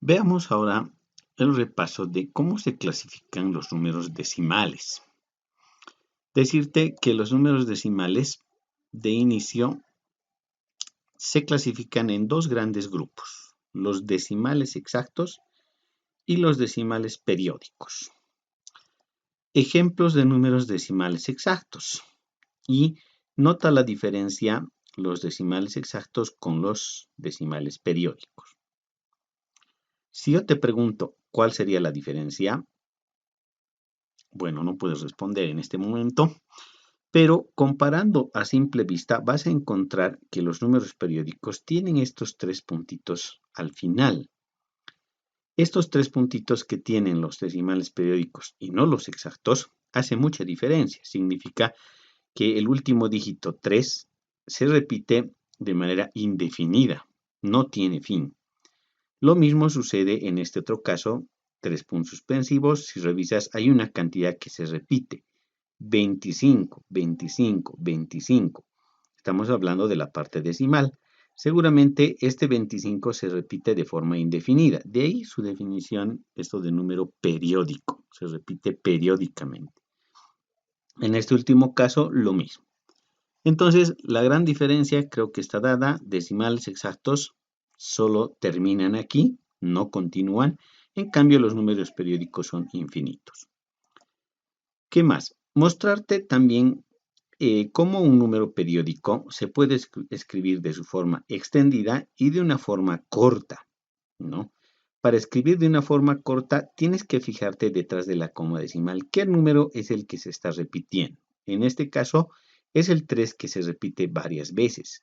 Veamos ahora el repaso de cómo se clasifican los números decimales. Decirte que los números decimales de inicio se clasifican en dos grandes grupos, los decimales exactos y los decimales periódicos. Ejemplos de números decimales exactos. Y nota la diferencia los decimales exactos con los decimales periódicos. Si yo te pregunto cuál sería la diferencia, bueno, no puedes responder en este momento, pero comparando a simple vista vas a encontrar que los números periódicos tienen estos tres puntitos al final. Estos tres puntitos que tienen los decimales periódicos y no los exactos hace mucha diferencia. Significa que el último dígito 3 se repite de manera indefinida, no tiene fin. Lo mismo sucede en este otro caso, tres puntos suspensivos. Si revisas, hay una cantidad que se repite, 25, 25, 25. Estamos hablando de la parte decimal. Seguramente este 25 se repite de forma indefinida. De ahí su definición, esto de número periódico, se repite periódicamente. En este último caso, lo mismo. Entonces, la gran diferencia creo que está dada. Decimales exactos solo terminan aquí, no continúan. En cambio, los números periódicos son infinitos. ¿Qué más? Mostrarte también cómo un número periódico se puede escribir de su forma extendida y de una forma corta, ¿no? Para escribir de una forma corta, tienes que fijarte detrás de la coma decimal qué número es el que se está repitiendo. En este caso, es el 3 que se repite varias veces.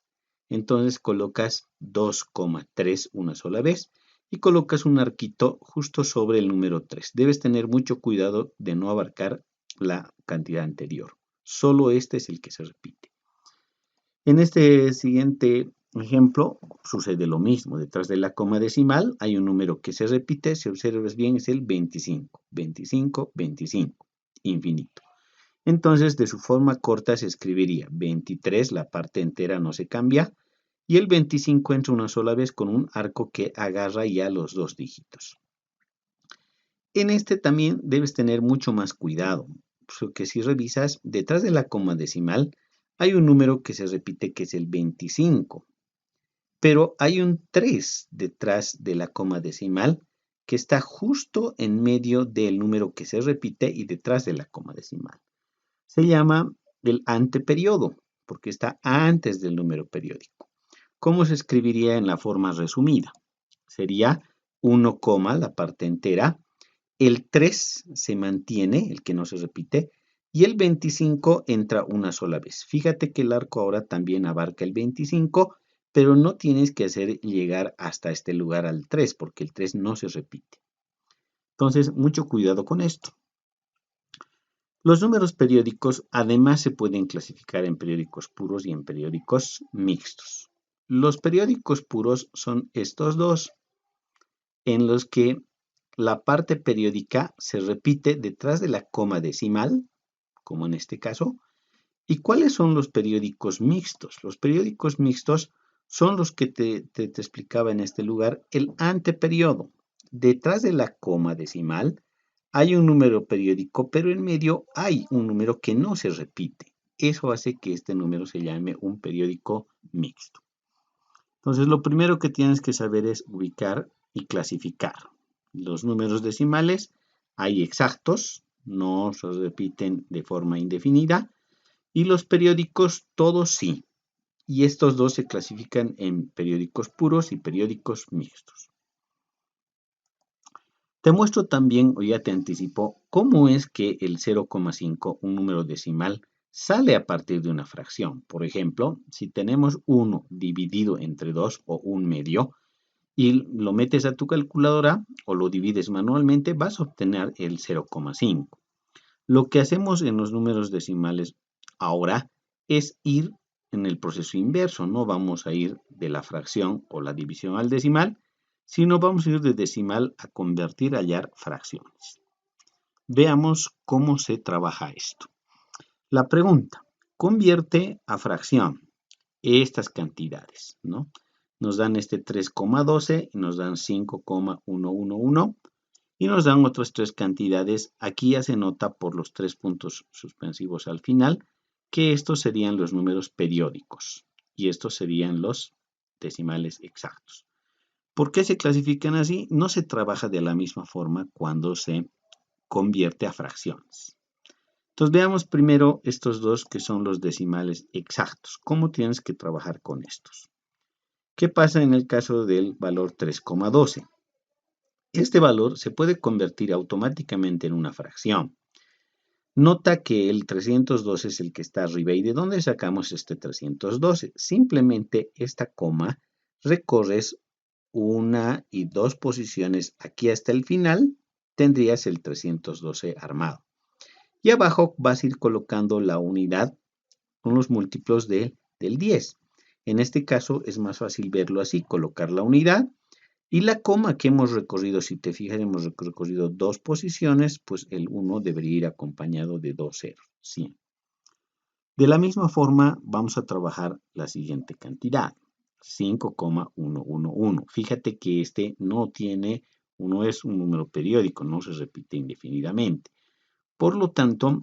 Entonces colocas 2,3 una sola vez y colocas un arquito justo sobre el número 3. Debes tener mucho cuidado de no abarcar la cantidad anterior. Solo este es el que se repite. En este siguiente ejemplo sucede lo mismo. Detrás de la coma decimal hay un número que se repite. Si observas bien es el 25. 25, 25. Infinito. Entonces, de su forma corta se escribiría 23, la parte entera no se cambia, y el 25 entra una sola vez con un arco que agarra ya los dos dígitos. En este también debes tener mucho más cuidado, porque si revisas, detrás de la coma decimal hay un número que se repite que es el 25, pero hay un 3 detrás de la coma decimal que está justo en medio del número que se repite y detrás de la coma decimal. Se llama el anteperiodo, porque está antes del número periódico. ¿Cómo se escribiría en la forma resumida? Sería 1, la parte entera, el 3 se mantiene, el que no se repite, y el 25 entra una sola vez. Fíjate que el arco ahora también abarca el 25, pero no tienes que hacer llegar hasta este lugar al 3, porque el 3 no se repite. Entonces, mucho cuidado con esto. Los números periódicos además se pueden clasificar en periódicos puros y en periódicos mixtos. Los periódicos puros son estos dos, en los que la parte periódica se repite detrás de la coma decimal, como en este caso. ¿Y cuáles son los periódicos mixtos? Los periódicos mixtos son los que te explicaba en este lugar, el anteperiodo. Detrás de la coma decimal hay un número periódico, pero en medio hay un número que no se repite. Eso hace que este número se llame un periódico mixto. Entonces, lo primero que tienes que saber es ubicar y clasificar. Los números decimales hay exactos, no se repiten de forma indefinida, y los periódicos todos sí. Y estos dos se clasifican en periódicos puros y periódicos mixtos. Te muestro también, o ya te anticipo, cómo es que el 0,5, un número decimal, sale a partir de una fracción. Por ejemplo, si tenemos 1 dividido entre 2 o 1/2 y lo metes a tu calculadora o lo divides manualmente, vas a obtener el 0,5. Lo que hacemos en los números decimales ahora es ir en el proceso inverso. No vamos a ir de la fracción o la división al decimal, sino vamos a ir de decimal a convertir a hallar fracciones. Veamos cómo se trabaja esto. La pregunta, convierte a fracción estas cantidades, ¿no? nos dan este 3,12 y nos dan 5,111 y nos dan otras tres cantidades. Aquí ya se nota por los 3 puntos suspensivos al final que estos serían los números periódicos y estos serían los decimales exactos. ¿Por qué se clasifican así? No se trabaja de la misma forma cuando se convierte a fracciones. Entonces veamos primero estos dos que son los decimales exactos. ¿Cómo tienes que trabajar con estos? ¿Qué pasa en el caso del valor 3,12? Este valor se puede convertir automáticamente en una fracción. Nota que el 312 es el que está arriba. ¿Y de dónde sacamos este 312? Simplemente esta coma recorres una y dos posiciones aquí hasta el final, tendrías el 312 armado. Y abajo vas a ir colocando la unidad con los múltiplos del 10. En este caso es más fácil verlo así, colocar la unidad y la coma que hemos recorrido. Si te fijas, hemos recorrido dos posiciones, pues el 1 debería ir acompañado de dos ceros, 100. De la misma forma, vamos a trabajar la siguiente cantidad, 5,111. Fíjate que este no es un número periódico, no se repite indefinidamente. Por lo tanto,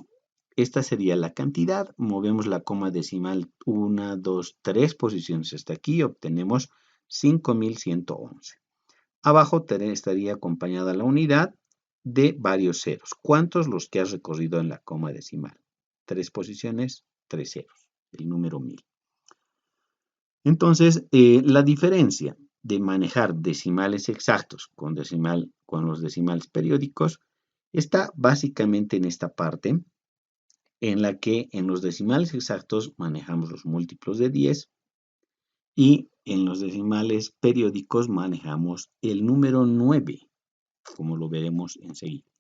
esta sería la cantidad. Movemos la coma decimal 1, 2, 3 posiciones hasta aquí y obtenemos 5.111. Abajo estaría acompañada la unidad de varios ceros. ¿Cuántos? Los que has recorrido en la coma decimal. 3 posiciones, 3 ceros, el número 1000. Entonces, la diferencia de manejar decimales exactos con los decimales periódicos está básicamente en esta parte, en la que en los decimales exactos manejamos los múltiplos de 10 y en los decimales periódicos manejamos el número 9, como lo veremos enseguida.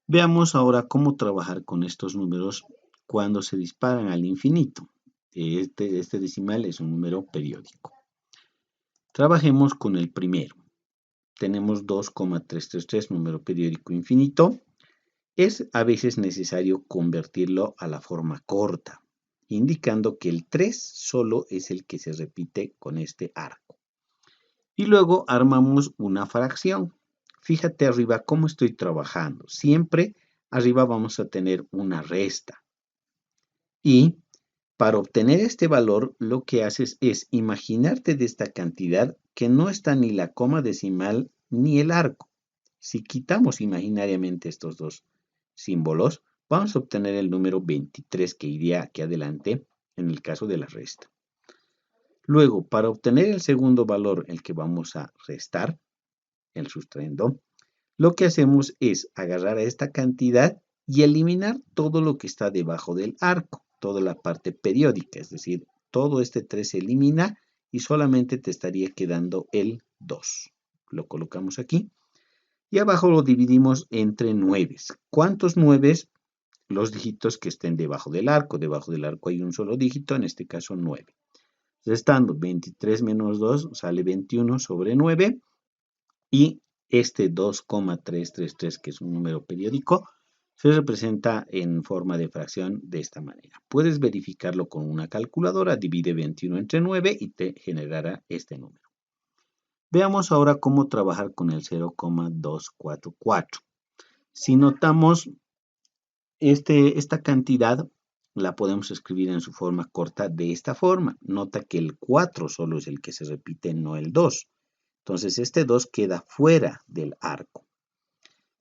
Veamos ahora cómo trabajar con estos números cuando se disparan al infinito. Este decimal es un número periódico. Trabajemos con el primero. Tenemos 2,333, número periódico infinito. Es a veces necesario convertirlo a la forma corta, indicando que el 3 solo es el que se repite con este arco. Y luego armamos una fracción. Fíjate arriba cómo estoy trabajando. Siempre arriba vamos a tener una resta. Y para obtener este valor, lo que haces es imaginarte de esta cantidad que no está ni la coma decimal ni el arco. Si quitamos imaginariamente estos dos símbolos, vamos a obtener el número 23 que iría aquí adelante en el caso de la resta. Luego, para obtener el segundo valor, el que vamos a restar, el sustraendo, lo que hacemos es agarrar a esta cantidad y eliminar todo lo que está debajo del arco, toda la parte periódica, es decir, todo este 3 se elimina y solamente te estaría quedando el 2. Lo colocamos aquí y abajo lo dividimos entre 9. ¿Cuántos 9? Los dígitos que estén debajo del arco. Debajo del arco hay un solo dígito, en este caso 9. Restando 23 menos 2 sale 21 sobre 9 y este 2,333, que es un número periódico, se representa en forma de fracción de esta manera. Puedes verificarlo con una calculadora, divide 21 entre 9 y te generará este número. Veamos ahora cómo trabajar con el 0,244. Si notamos esta cantidad, la podemos escribir en su forma corta de esta forma. Nota que el 4 solo es el que se repite, no el 2. Entonces este 2 queda fuera del arco.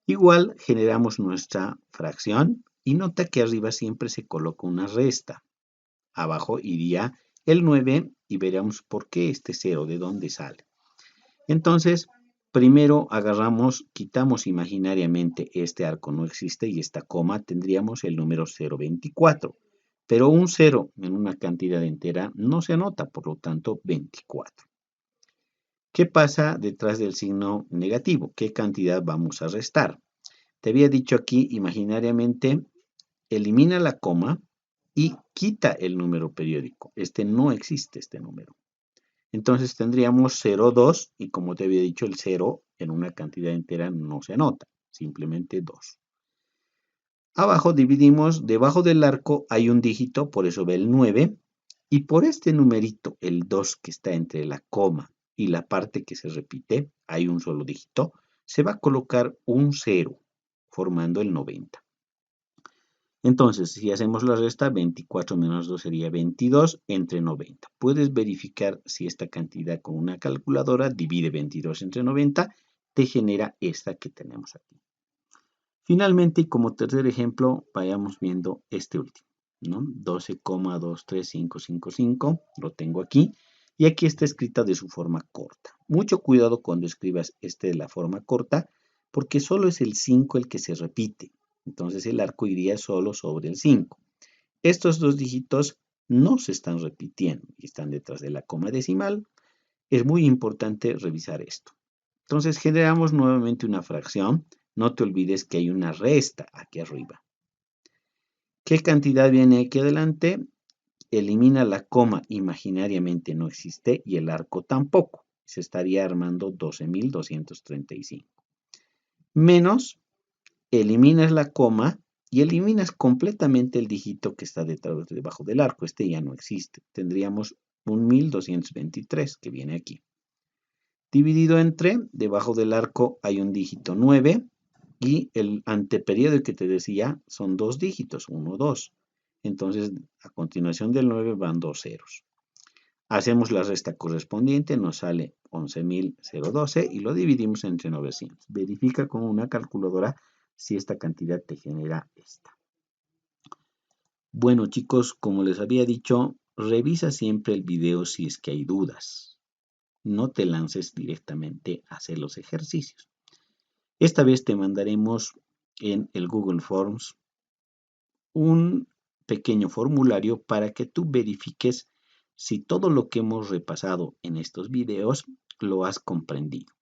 Igual generamos nuestra fracción y nota que arriba siempre se coloca una resta. Abajo iría el 9 y veremos por qué este 0, de dónde sale. Entonces, primero quitamos imaginariamente este arco, no existe, y esta coma, tendríamos el número 0,24. Pero un 0 en una cantidad entera no se anota, por lo tanto, 24. ¿Qué pasa detrás del signo negativo? ¿Qué cantidad vamos a restar? Te había dicho aquí, imaginariamente, elimina la coma y quita el número periódico. No existe este número. Entonces tendríamos 0,2 y como te había dicho, el 0 en una cantidad entera no se anota, simplemente 2. Abajo dividimos, debajo del arco hay un dígito, por eso ve el 9, Y por este numerito, el 2 que está entre la coma y la parte que se repite, hay un solo dígito, se va a colocar un 0, formando el 90. Entonces, si hacemos la resta, 24 menos 2 sería 22 entre 90. Puedes verificar si esta cantidad con una calculadora divide 22 entre 90, te genera esta que tenemos aquí. Finalmente, y como tercer ejemplo, vayamos viendo este último, ¿no? 12,23555, lo tengo aquí, y aquí está escrita de su forma corta. Mucho cuidado cuando escribas este de la forma corta, porque solo es el 5 el que se repite. Entonces el arco iría solo sobre el 5. Estos dos dígitos no se están repitiendo y están detrás de la coma decimal. Es muy importante revisar esto. Entonces generamos nuevamente una fracción. No te olvides que hay una resta aquí arriba. ¿Qué cantidad viene aquí adelante? Elimina la coma, imaginariamente no existe, y el arco tampoco. Se estaría armando 12.235. Menos, eliminas la coma y eliminas completamente el dígito que está debajo del arco. Este ya no existe. Tendríamos un 1.223 que viene aquí. Dividido entre, debajo del arco hay un dígito 9 y el anteperiodo que te decía son dos dígitos, 1, 2. Entonces, a continuación del 9 van dos ceros. Hacemos la resta correspondiente, nos sale 11.012 y lo dividimos entre 900. Verifica con una calculadora si esta cantidad te genera esta. Bueno chicos, como les había dicho, revisa siempre el video si es que hay dudas. No te lances directamente a hacer los ejercicios. Esta vez te mandaremos en el Google Forms un pequeño formulario para que tú verifiques si todo lo que hemos repasado en estos videos lo has comprendido.